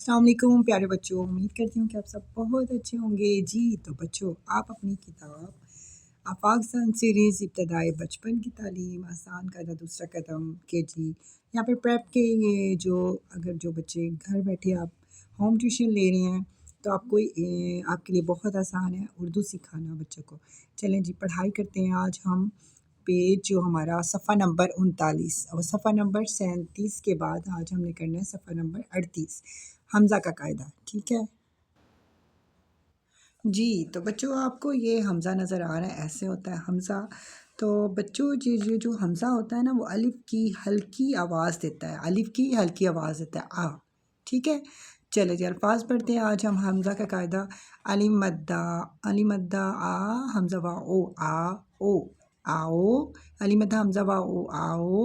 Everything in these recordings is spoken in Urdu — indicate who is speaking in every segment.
Speaker 1: السلام علیکم پیارے بچوں، امید کرتی ہوں کہ آپ سب بہت اچھے ہوں گے۔ جی تو بچوں، آپ اپنی کتاب آفاق سیریز ابتدائی بچپن کی تعلیم آسان قاعدہ دوسرا قدم کے جی یہاں پہ پریپ کے یہ اگر جو بچے گھر بیٹھے آپ ہوم ٹیوشن لے رہے ہیں تو آپ کو آپ کے لیے بہت آسان ہے اردو سکھانا بچوں کو۔ چلیں جی پڑھائی کرتے ہیں۔ آج ہم پیج جو ہمارا صفحہ نمبر 39 اور صفحہ نمبر 37 کے بعد آج ہم نے کرنا ہے صفحہ نمبر 38 حمزہ کا قاعدہ، ٹھیک ہے جی۔ تو بچوں آپ کو یہ حمزہ نظر آ رہا ہے، ایسے ہوتا ہے حمزہ۔ تو بچوں جو حمزہ ہوتا ہے نا، وہ الف کی ہلکی آواز دیتا ہے، الف کی ہلکی آواز دیتا ہے آ، ٹھیک ہے۔ چلے جی الفاظ پڑھتے ہیں آج ہم حمزہ کا قاعدہ۔ الف مدہ، الف مدہ آ، حمزہ وا او، آ او، آؤ۔ الف مدہ حمزہ وا او، آؤ۔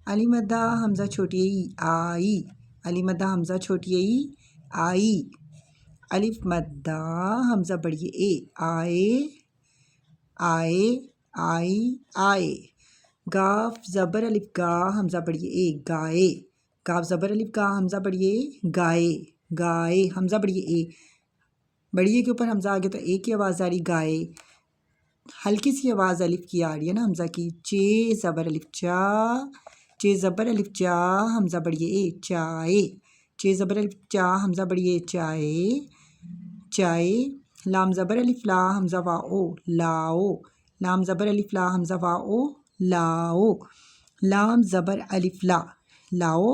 Speaker 1: الف مدہ حمزہ چھوٹی ای، آئی۔ الف مدہ حمزہ چھوٹی ای، آئی۔ الف مدہ حمزہ بڑی اے، آئے، آئے، آئی، آئے۔ گاف زبر الف گا حمزہ بڑی اے، گائے۔ گاف زبر الف گا حمزہ بڑی اے، گائے، گائے۔ حمزہ بڑی اے، بڑی اے کے اوپر حمزہ آگے تو اے کی آواز آ رہی، گائے۔ ہلکی سی آواز الف کی آ رہی ہے نا حمزہ کی۔ چے زبر الف چا، چے زبر الف چا حمزہ بڑی اے، چائے۔ چے زبر الف چا حمزہ بڑی اے، چائے، چائے۔ لام زبر الف لا حمزہ وا او، لاؤ۔ لام زبر الف لا حمزہ وا او، لاؤ۔ لام زبر الف لا، لاؤ،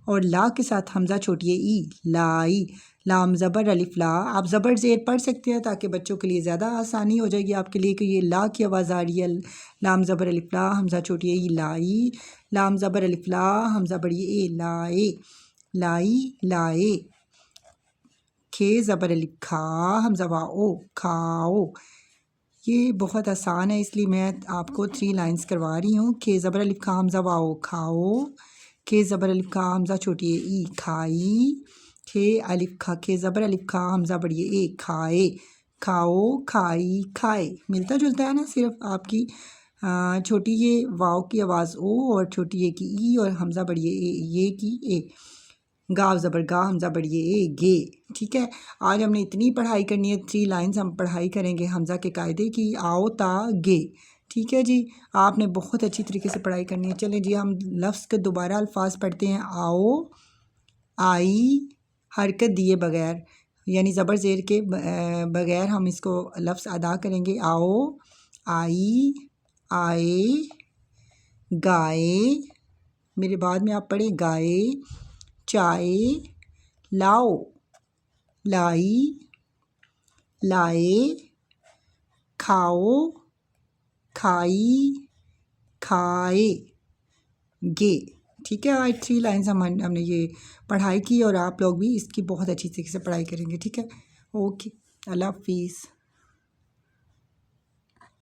Speaker 1: اور لا کے ساتھ حمزہ چھوٹی ای، لائی۔ لام زبر الف لا، آپ زبر زیر پڑھ سکتے ہیں تاکہ بچوں کے لیے زیادہ آسانی ہو جائے گی آپ کے لیے کہ یہ لا کی آواز آ رہی ہے۔ لام زبر الف لا حمزہ چھوٹی ای، لائی۔ لام زبر الف لا حمزہ بڑی اے، لائے، لائی، لائے۔ کھے زبر الف کھا حمزہ وا او، کھاؤ۔ یہ بہت آسان ہے اس لیے میں آپ کو 3 لائنز کروا رہی ہوں۔ کھے زبر الف کھا حمزہ وا او، کھاؤ۔ کھے زبر الف کھا حمزہ چھوٹی اے، ای، کھائی۔ کھے الف کھا، کھے زبر الف کھا حمزہ بڑی اے، کھائے، کھاؤ، کھائی، کھائے۔ ملتا جلتا ہے نا، صرف آپ کی چھوٹی یہ واؤ کی آواز او اور چھوٹی اے کی ای اور حمزہ بڑی اے، یہ کی اے۔ گاو زبر گا حمزہ بڑی اے، گے، ٹھیک ہے۔ آج ہم نے اتنی پڑھائی کرنی ہے، 3 لائنز ہم پڑھائی کریں گے حمزہ کے قاعدے کی، آؤ تا گے، ٹھیک ہے جی۔ آپ نے بہت اچھی طریقے سے پڑھائی کرنی ہے۔ چلیں جی ہم لفظ کے دوبارہ الفاظ پڑھتے ہیں۔ آؤ، آئی، حرکت دیے بغیر، یعنی زبر زیر کے بغیر ہم اس کو لفظ ادا کریں گے۔ آؤ، آئی، آئے، گائے، میرے بعد میں آپ پڑھیں، گائے، چائے، لاؤ، لائی، لائے، کھاؤ، کھائی، کھائے، گے، ٹھیک ہے۔ آج 3 لائنز ہم نے یہ پڑھائی کی اور آپ لوگ بھی اس کی بہت اچھی طریقے سے پڑھائی کریں گے، ٹھیک ہے۔ اوکے، اللہ حافظ۔